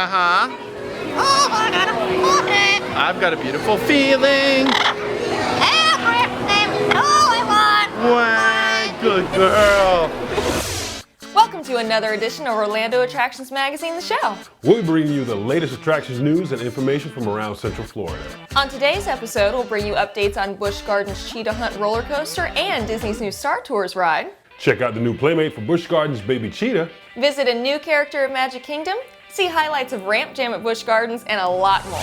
Yeah, huh? I've got a beautiful feeling. Why, good girl. Welcome to another edition of Orlando Attractions Magazine, the show. We'll be bringing you the latest attractions news and information from around Central Florida. On today's episode, we'll bring you updates on Busch Gardens Cheetah Hunt roller coaster and Disney's new Star Tours ride. Check out the new Playmate for Busch Gardens Baby Cheetah. Visit a new character at Magic Kingdom. See highlights of Ramp Jam at Busch Gardens and a lot more.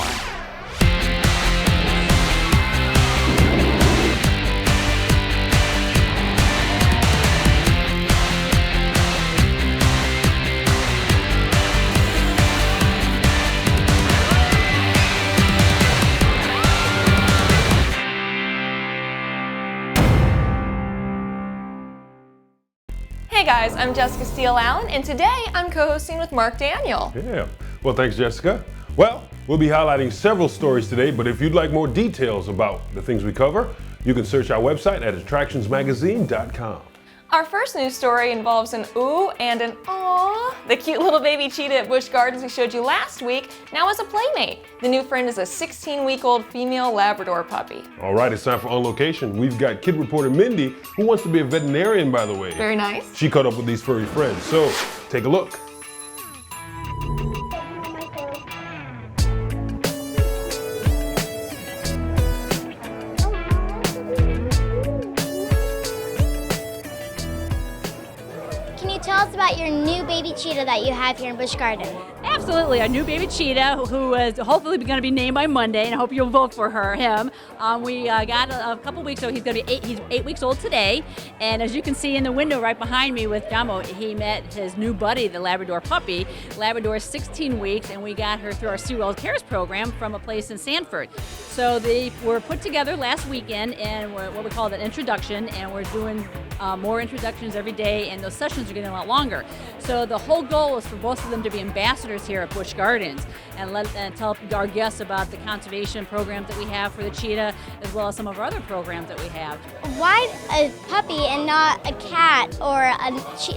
Hey guys, I'm Jessica Steele Allen, and today I'm co-hosting with Mark Daniel. Yeah, well thanks Jessica. Well, we'll be highlighting several stories today, but if you'd like more details about the things we cover, you can search our website at attractionsmagazine.com. Our first news story involves an ooh and an aww. The cute little baby cheetah at Busch Gardens we showed you last week now has a playmate. The new friend is a 16-week-old female Labrador puppy. All right, it's time for On Location. We've got kid reporter Mindy, who wants to be a veterinarian, by the way. Very nice. She caught up with these furry friends, so take a look. Tell us about your new baby cheetah that you have here in Busch Gardens. Absolutely, a new baby cheetah who is hopefully going to be named by Monday, and I hope you'll vote for him. We got a couple weeks, so he's going to be he's 8 weeks old today, and as you can see in the window right behind me with Jamo, he met his new buddy, the Labrador puppy. Labrador is 16 weeks, and we got her through our SeaWorld Cares program from a place in Sanford. So they were put together last weekend, and what we call an introduction, and we're doing more introductions every day, and those sessions are getting a lot longer. So the whole goal is for both of them to be ambassadors here at Busch Gardens and tell our guests about the conservation programs that we have for the cheetah, as well as some of our other programs that we have. Why a puppy and not a cat or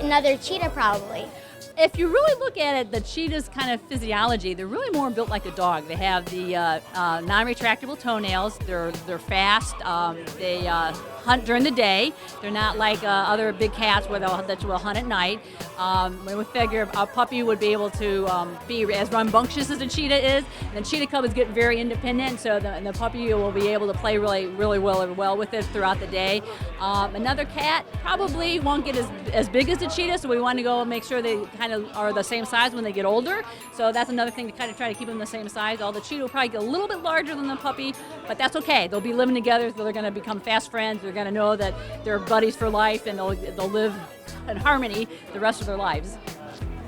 another cheetah probably? If you really look at it, the cheetah's kind of physiology, they're really more built like a dog. They have the non-retractable toenails. They're fast. They hunt during the day. They're not like other big cats where they'll hunt at night. We figure a puppy would be able to be as rambunctious as a cheetah is. And the cheetah cub is getting very independent, so the puppy will be able to play really well with it throughout the day. Another cat probably won't get as big as the cheetah, so we want to go and make sure they kind of are the same size when they get older. So that's another thing to kind of try to keep them the same size. All the cheetah will probably get a little bit larger than the puppy, but that's okay. They'll be living together, so they're going to become fast friends. They're going to know that they're buddies for life, and they'll live in harmony the rest of their lives.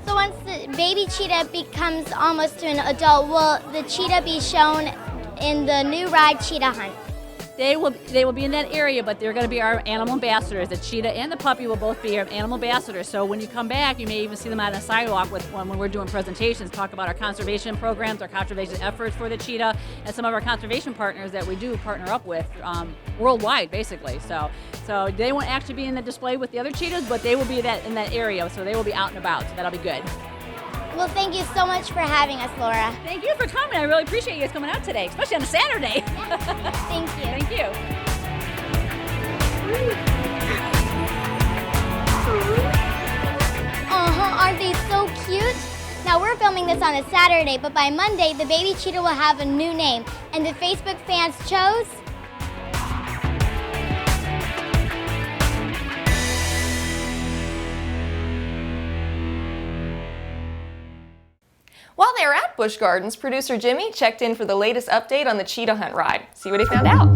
So once the baby cheetah becomes almost to an adult, will the cheetah be shown in the new ride Cheetah Hunt? They will be in that area, but they're going to be our animal ambassadors. The cheetah and the puppy will both be our animal ambassadors. So when you come back, you may even see them out on the sidewalk when we're doing presentations, talk about our conservation programs, our conservation efforts for the cheetah, and some of our conservation partners that we do partner up with worldwide, basically. So they won't actually be in the display with the other cheetahs, but they will be in that area, so they will be out and about. So that'll be good. Well, thank you so much for having us, Laura. Thank you for coming. I really appreciate you guys coming out today, especially on a Saturday. Thank you. Thank you. Aren't they so cute? Now, we're filming this on a Saturday, but by Monday, the baby cheetah will have a new name, and the Facebook fans chose... While they were at Busch Gardens, producer Jimmy checked in for the latest update on the Cheetah Hunt ride. See what he found out.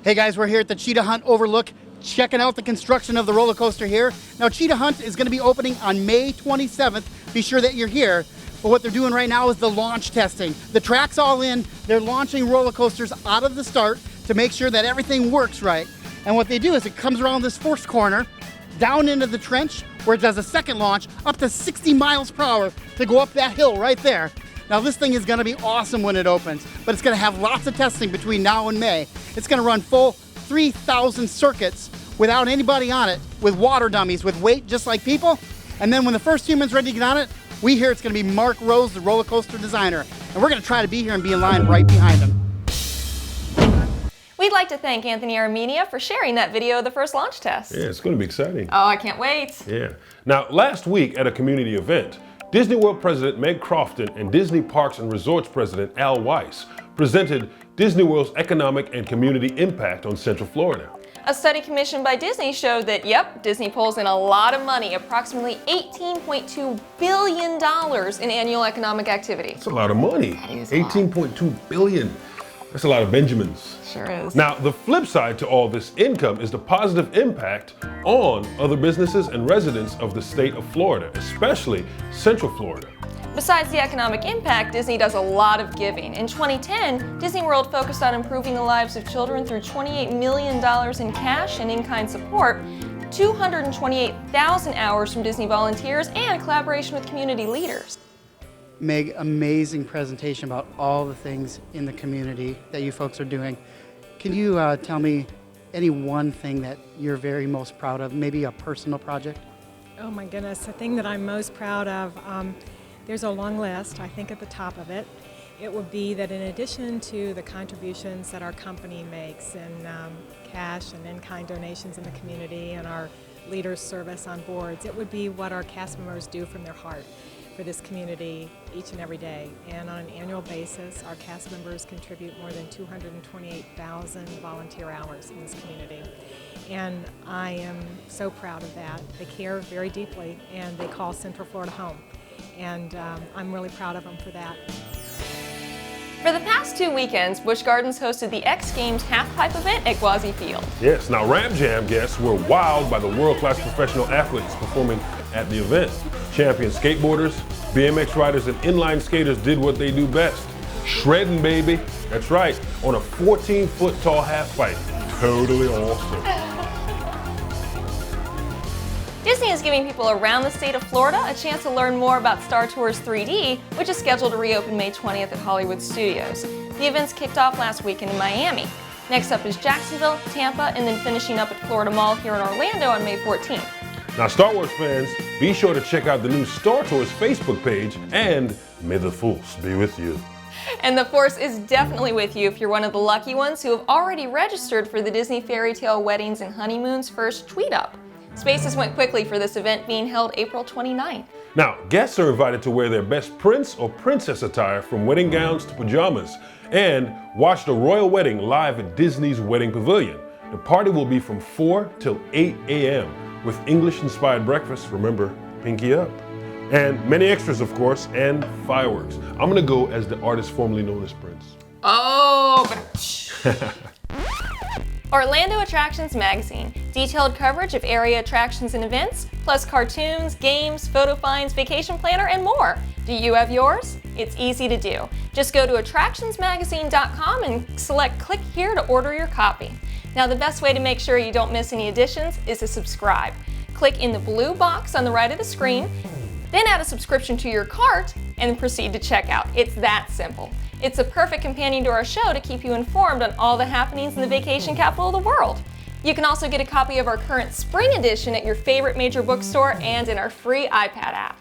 Hey guys, we're here at the Cheetah Hunt Overlook, checking out the construction of the roller coaster here. Now, Cheetah Hunt is going to be opening on May 27th. Be sure that you're here. But what they're doing right now is the launch testing. The track's all in. They're launching roller coasters out of the start to make sure that everything works right. And what they do is it comes around this first corner, down into the trench, where it does a second launch up to 60 miles per hour to go up that hill right there. Now this thing is going to be awesome when it opens, but it's going to have lots of testing between now and May. It's going to run full 3,000 circuits without anybody on it, with water dummies, with weight just like people. And then when the first human's ready to get on it, we hear it's going to be Mark Rose, the roller coaster designer. And we're going to try to be here and be in line right behind him. We'd like to thank Anthony Armenia for sharing that video of the first launch test. Yeah, it's going to be exciting. Oh, I can't wait. Yeah. Now, last week at a community event, Disney World President Meg Crofton and Disney Parks and Resorts President Al Weiss presented Disney World's economic and community impact on Central Florida. A study commissioned by Disney showed that, yep, Disney pulls in a lot of money, approximately $18.2 billion in annual economic activity. That's a lot of money. That is a lot. $18.2 billion. That's a lot of Benjamins. Sure is. Now, the flip side to all this income is the positive impact on other businesses and residents of the state of Florida, especially Central Florida. Besides the economic impact, Disney does a lot of giving. In 2010, Disney World focused on improving the lives of children through $28 million in cash and in-kind support, 228,000 hours from Disney volunteers, and collaboration with community leaders. Meg, amazing presentation about all the things in the community that you folks are doing. Can you tell me any one thing that you're very most proud of, maybe a personal project? Oh my goodness, the thing that I'm most proud of, there's a long list, I think at the top of it. It would be that in addition to the contributions that our company makes in cash and in-kind donations in the community and our leaders service on boards, it would be what our cast members do from their heart for this community each and every day. And on an annual basis, our cast members contribute more than 228,000 volunteer hours in this community. And I am so proud of that. They care very deeply and they call Central Florida home. And I'm really proud of them for that. For the past 2 weekends, Busch Gardens hosted the X Games half-pipe event at Gwazi Field. Yes, now Ram Jam guests were wowed by the world-class professional athletes performing at the event. Champion skateboarders, BMX riders, and inline skaters did what they do best. Shredding, baby. That's right, on a 14-foot tall half-pipe. Totally awesome. Disney is giving people around the state of Florida a chance to learn more about Star Tours 3D, which is scheduled to reopen May 20th at Hollywood Studios. The events kicked off last weekend in Miami. Next up is Jacksonville, Tampa, and then finishing up at Florida Mall here in Orlando on May 14th. Now, Star Wars fans, be sure to check out the new Star Tours Facebook page, and may the Force be with you. And the Force is definitely with you if you're one of the lucky ones who have already registered for the Disney Fairy Tale Weddings and Honeymoons first tweet up. Spaces went quickly for this event being held April 29th. Now, guests are invited to wear their best prince or princess attire from wedding gowns to pajamas and watch the royal wedding live at Disney's Wedding Pavilion. The party will be from 4 till 8 a.m. with English-inspired breakfast, remember, pinky up, and many extras, of course, and fireworks. I'm gonna go as the artist formerly known as Prince. Oh, Orlando Attractions Magazine. Detailed coverage of area attractions and events, plus cartoons, games, photo finds, vacation planner, and more. Do you have yours? It's easy to do. Just go to attractionsmagazine.com and select Click Here to order your copy. Now, the best way to make sure you don't miss any editions is to subscribe. Click in the blue box on the right of the screen, then add a subscription to your cart, and proceed to checkout. It's that simple. It's a perfect companion to our show to keep you informed on all the happenings in the vacation capital of the world. You can also get a copy of our current spring edition at your favorite major bookstore and in our free iPad app.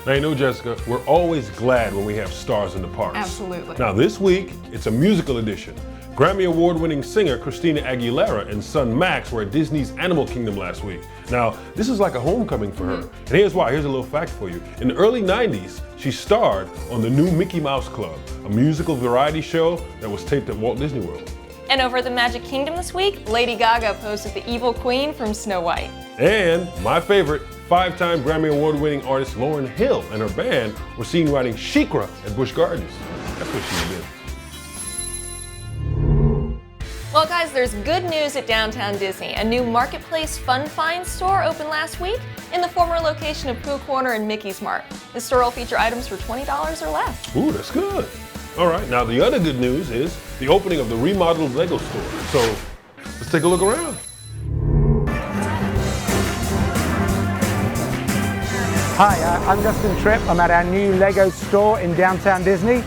Now, you know, Jessica, we're always glad when we have stars in the parks. Absolutely. Now, this week, it's a musical edition. Grammy Award-winning singer Christina Aguilera and son Max were at Disney's Animal Kingdom last week. Now, this is like a homecoming for her. And here's why. Here's a little fact for you. In the early 90s, she starred on the new Mickey Mouse Club, a musical variety show that was taped at Walt Disney World. And over at the Magic Kingdom this week, Lady Gaga posed as the evil queen from Snow White. And my favorite, 5-time Grammy Award-winning artist Lauryn Hill and her band were seen riding Sheikra at Busch Gardens. That's what she did. Well, guys, there's good news at Downtown Disney. A new Marketplace Fun Find store opened last week in the former location of Pooh Corner and Mickey's Mart. The store will feature items for $20 or less. Ooh, that's good. All right, now the other good news is the opening of the remodeled Lego store. So let's take a look around. Hi, I'm Justin Tripp. I'm at our new Lego store in Downtown Disney.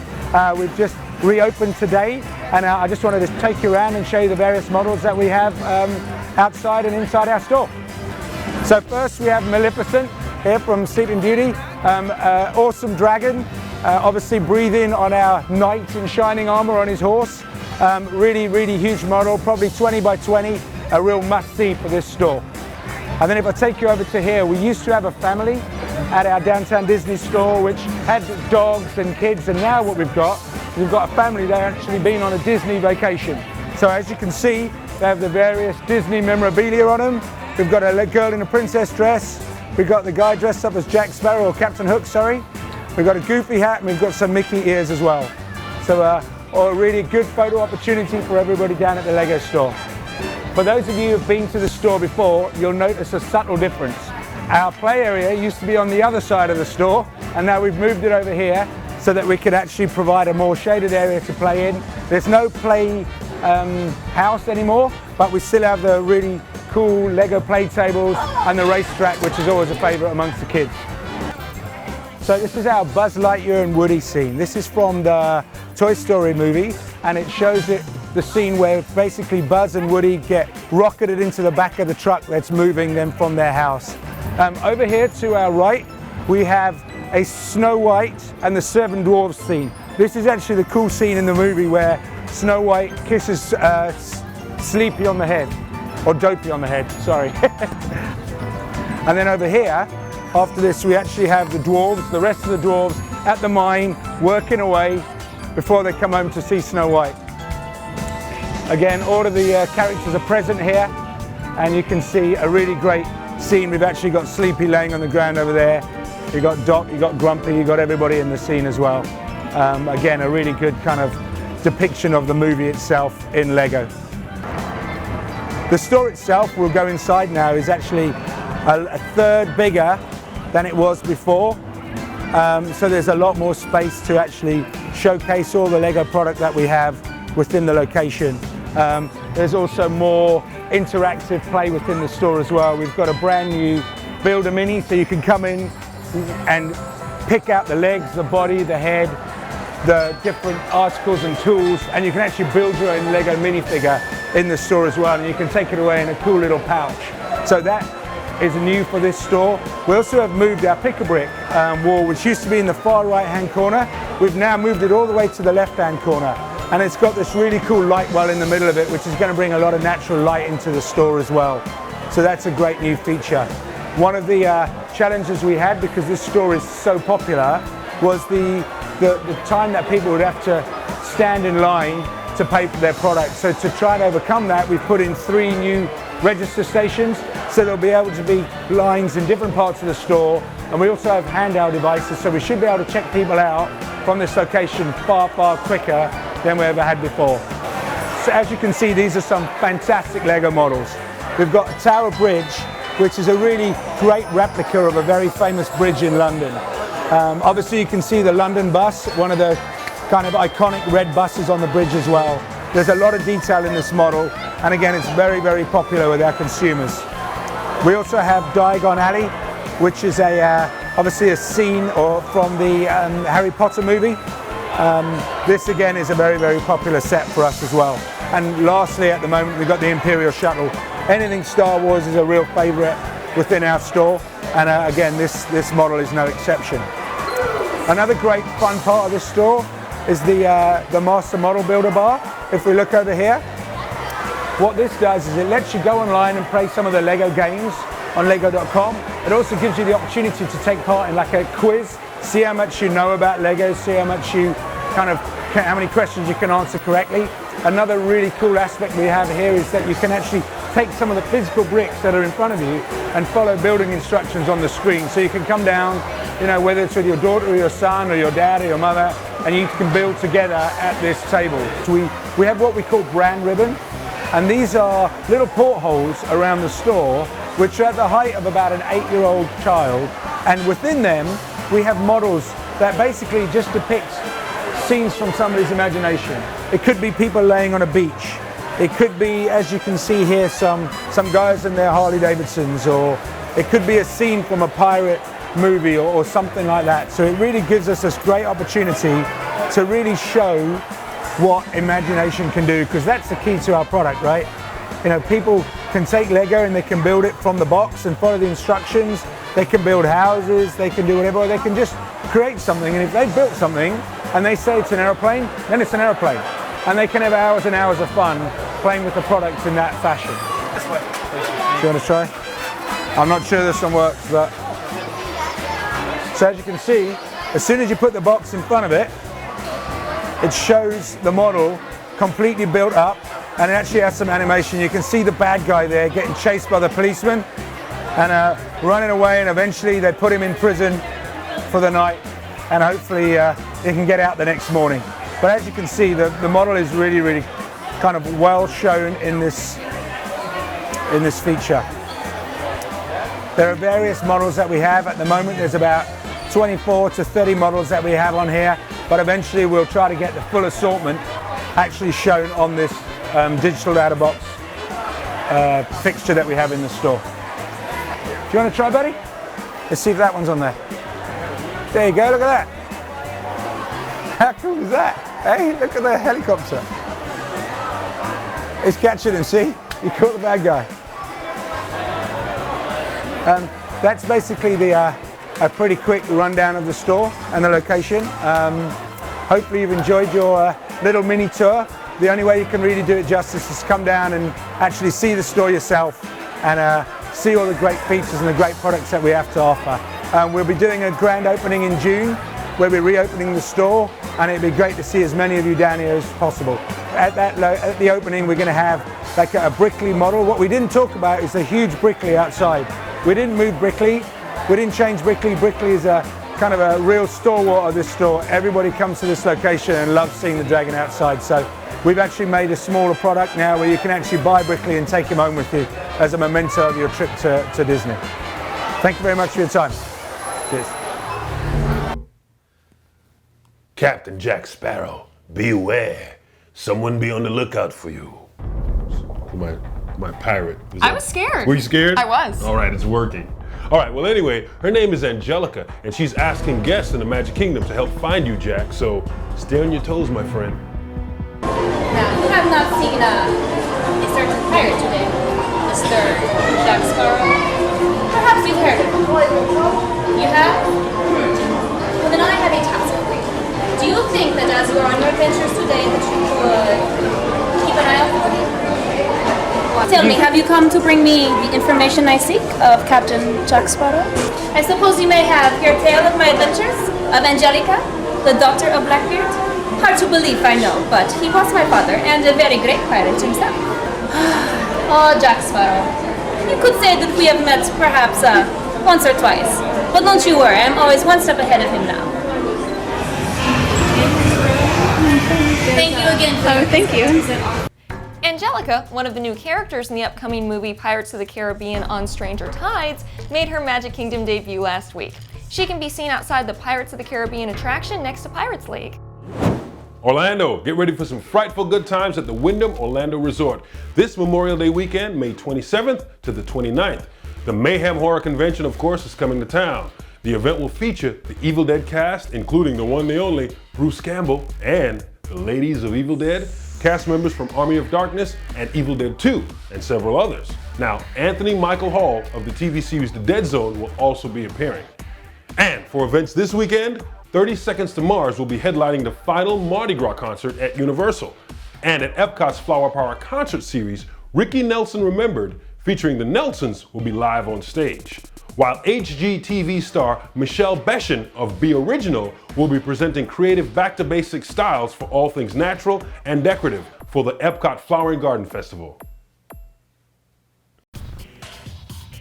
We've just reopened today, and I just wanted to take you around and show you the various models that we have outside and inside our store. So first we have Maleficent here from Sleeping Beauty, awesome dragon, obviously breathing on our knight in shining armor on his horse. Really huge model, probably 20 by 20, a real must-see for this store. And then if I take you over to here, we used to have a family at our downtown Disney store which had dogs and kids, and now what we've got a family that have actually been on a Disney vacation. So as you can see, they have the various Disney memorabilia on them. We've got a girl in a princess dress. We've got the guy dressed up as Jack Sparrow, or Captain Hook, sorry. We've got a Goofy hat, and we've got some Mickey ears as well. So a really good photo opportunity for everybody down at the Lego store. For those of you who've been to the store before, you'll notice a subtle difference. Our play area used to be on the other side of the store, and now we've moved it over here so that we could actually provide a more shaded area to play in. There's no play house anymore, but we still have the really cool Lego play tables and the racetrack, which is always a favorite amongst the kids. So this is our Buzz Lightyear and Woody scene. This is from the Toy Story movie, and it shows the scene where basically Buzz and Woody get rocketed into the back of the truck that's moving them from their house. Over here to our right, we have a Snow White and the Seven Dwarfs scene. This is actually the cool scene in the movie where Snow White kisses Sleepy on the head, or Dopey on the head, sorry. And then over here, after this, we actually have the dwarves, the rest of the dwarves at the mine, working away before they come home to see Snow White. Again, all of the characters are present here, and you can see a really great scene. We've actually got Sleepy laying on the ground over there. You've got Doc, you've got Grumpy, you've got everybody in the scene as well. Again, a really good kind of depiction of the movie itself in Lego. The store itself, we'll go inside now, is actually a third bigger than it was before. So there's a lot more space to actually showcase all the Lego product that we have within the location. There's also more interactive play within the store as well. We've got a brand new Build-A-Mini, so you can come in and pick out the legs, the body, the head, the different articles and tools, and you can actually build your own Lego minifigure in the store as well, and you can take it away in a cool little pouch. So that is new for this store. We also have moved our pick-a-brick wall, which used to be in the far right-hand corner. We've now moved it all the way to the left-hand corner, and it's got this really cool light well in the middle of it, which is going to bring a lot of natural light into the store as well. So that's a great new feature. One of the challenges we had, because this store is so popular, was the time that people would have to stand in line to pay for their product. So to try and overcome that, we've put in 3 new register stations, so there'll be able to be lines in different parts of the store, and we also have handheld devices, so we should be able to check people out from this location far quicker than we ever had before. So as you can see, these are some fantastic Lego models. We've got Tower Bridge, which is a really great replica of a very famous bridge in London. Obviously you can see the London bus, one of the kind of iconic red buses on the bridge as well. There's a lot of detail in this model, and again, it's very popular with our consumers. We also have Diagon Alley, which is obviously a scene from the Harry Potter movie. This again is a very popular set for us as well. And lastly, at the moment, we've got the Imperial Shuttle. Anything Star Wars is a real favorite within our store, and again, this model is no exception. Another great fun part of this store is the Master Model Builder bar. If we look over here, what this does is it lets you go online and play some of the Lego games on lego.com. It also gives you the opportunity to take part in like a quiz, see how much you know about Lego, see how much you how many questions you can answer correctly. Another really cool aspect we have here is that you can actually take some of the physical bricks that are in front of you and follow building instructions on the screen. So you can come down, whether it's with your daughter or your son or your dad or your mother, and you can build together at this table. So we have what we call brand ribbon, and these are little portholes around the store which are at the height of about an 8-year-old child, and within them we have models that basically just depict scenes from somebody's imagination. It could be people laying on a beach. It could be, as you can see here, some guys in their Harley Davidsons, or it could be a scene from a pirate movie or something like that. So it really gives us this great opportunity to really show what imagination can do, because that's the key to our product, right? You know, people can take Lego and they can build it from the box and follow the instructions. They can build houses, they can do whatever, or they can just create something. And if they've built something and they say it's an aeroplane, then it's an aeroplane. And they can have hours and hours of fun playing with the product in that fashion. Do you want to try? I'm not sure this one works, but... So as you can see, as soon as you put the box in front of it, it shows the model completely built up, and it actually has some animation. You can see the bad guy there getting chased by the policeman and running away, and eventually they put him in prison for the night, and hopefully he can get out the next morning. But as you can see, the model is really, really kind of well shown in this feature. There are various models that we have. At the moment there's about 24 to 30 models that we have on here, but eventually we'll try to get the full assortment actually shown on this digital out-of-box fixture that we have in the store. Do you want to try, buddy? Let's see if that one's on there. There you go, look at that. How cool is that? Hey, look at the helicopter. It's catching him, see? You caught the bad guy. That's basically a pretty quick rundown of the store and the location. Hopefully you've enjoyed your little mini tour. The only way you can really do it justice is come down and actually see the store yourself and see all the great features and the great products that we have to offer. We'll be doing a grand opening in June where we're reopening the store, and it'd be great to see as many of you down here as possible. At the opening we're going to have like a Brickley model. What we didn't talk about is the huge Brickley outside. We didn't move Brickley, we didn't change Brickley. Brickley is a kind of a real stalwart of this store. Everybody comes to this location and loves seeing the dragon outside. So we've actually made a smaller product now where you can actually buy Brickley and take him home with you as a memento of your trip to Disney. Thank you very much for your time. Cheers. Captain Jack Sparrow, beware. Someone be on the lookout for you. My pirate. I was scared. Were you scared? I was. All right, it's working. All right, well anyway, her name is Angelica, and she's asking guests in the Magic Kingdom to help find you, Jack, so stay on your toes, my friend. Now, you have not seen a certain pirate today, Mr. Jack Sparrow. Perhaps you've heard of him. You have? Well, then I have a task for you. Do you think that as you are on your adventures today that you could keep an eye out for me? Tell me, have you come to bring me the information I seek of Captain Jack Sparrow? I suppose you may have your tale of my adventures, of Angelica, the daughter of Blackbeard? Hard to believe, I know, but he was my father, and a very great pirate himself. Oh, Jack Sparrow. You could say that we have met perhaps once or twice, but don't you worry, I'm always one step ahead of him now. Thank you again for thank you. Angelica, one of the new characters in the upcoming movie Pirates of the Caribbean on Stranger Tides, made her Magic Kingdom debut last week. She can be seen outside the Pirates of the Caribbean attraction next to Pirates League. Orlando, get ready for some frightful good times at the Wyndham Orlando Resort this Memorial Day weekend, May 27th to the 29th. The Mayhem Horror Convention, of course, is coming to town. The event will feature the Evil Dead cast, including the one, the only, Bruce Campbell, and the ladies of Evil Dead, cast members from Army of Darkness and Evil Dead 2, and several others. Now, Anthony Michael Hall of the TV series The Dead Zone will also be appearing. And for events this weekend, 30 Seconds to Mars will be headlining the final Mardi Gras concert at Universal. And at Epcot's Flower Power concert series, Ricky Nelson Remembered, featuring the Nelsons, will be live on stage. While HGTV star Michelle Besson of Be Original will be presenting creative back-to-basics styles for all things natural and decorative for the Epcot Flower and Garden Festival.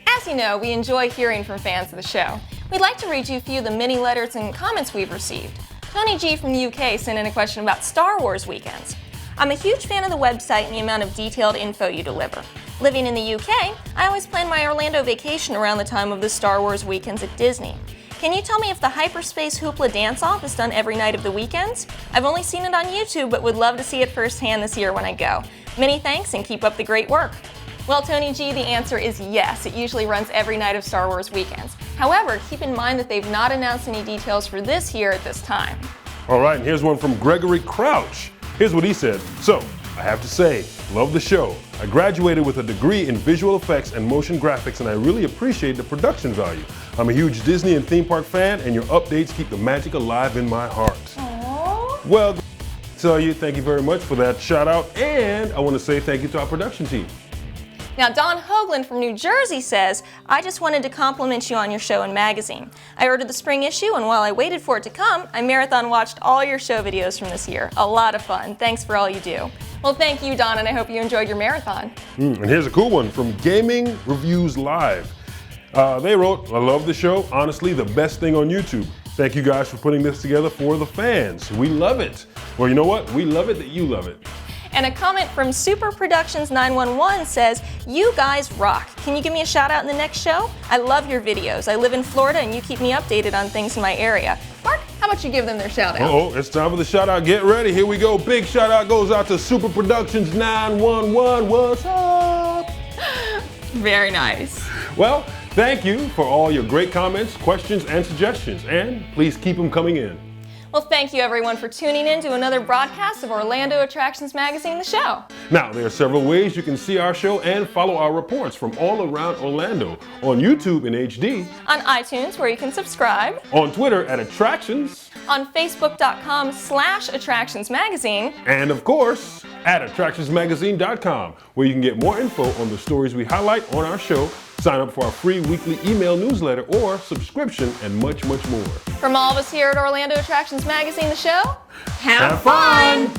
As you know, we enjoy hearing from fans of the show. We'd like to read you a few of the many letters and comments we've received. Tony G from the UK sent in a question about Star Wars weekends. I'm a huge fan of the website and the amount of detailed info you deliver. Living in the UK, I always plan my Orlando vacation around the time of the Star Wars weekends at Disney. Can you tell me if the Hyperspace Hoopla dance-off is done every night of the weekends? I've only seen it on YouTube, but would love to see it firsthand this year when I go. Many thanks and keep up the great work. Well, Tony G, the answer is yes. It usually runs every night of Star Wars weekends. However, keep in mind that they've not announced any details for this year at this time. All right, and here's one from Gregory Crouch. Here's what he said. So, I have to say, love the show. I graduated with a degree in visual effects and motion graphics, and I really appreciate the production value. I'm a huge Disney and theme park fan, and your updates keep the magic alive in my heart. Aww. Well, tell you, thank you very much for that shout out, and I want to say thank you to our production team. Now, Don Hoagland from New Jersey says, I just wanted to compliment you on your show and magazine. I ordered the spring issue, and while I waited for it to come, I marathon watched all your show videos from this year. A lot of fun. Thanks for all you do. Well, thank you, Don, and I hope you enjoyed your marathon. And here's a cool one from Gaming Reviews Live. They wrote, I love the show. Honestly, the best thing on YouTube. Thank you guys for putting this together for the fans. We love it. Well, you know what? We love it that you love it. And a comment from Super Productions 911 says, you guys rock. Can you give me a shout out in the next show? I love your videos. I live in Florida and you keep me updated on things in my area. Mark, how about you give them their shout out? Uh-oh, it's time for the shout out. Get ready. Here we go. Big shout out goes out to Super Productions 911. What's up? Very nice. Well, thank you for all your great comments, questions, and suggestions. And please keep them coming in. Well, thank you everyone for tuning in to another broadcast of Orlando Attractions Magazine, the show. Now, there are several ways you can see our show and follow our reports from all around Orlando. On YouTube in HD. On iTunes, where you can subscribe. On Twitter at Attractions. On Facebook.com/AttractionsMagazine. And of course, at AttractionsMagazine.com, where you can get more info on the stories we highlight on our show, sign up for our free weekly email newsletter or subscription, and much, much more. From all of us here at Orlando Attractions Magazine, the show, have fun!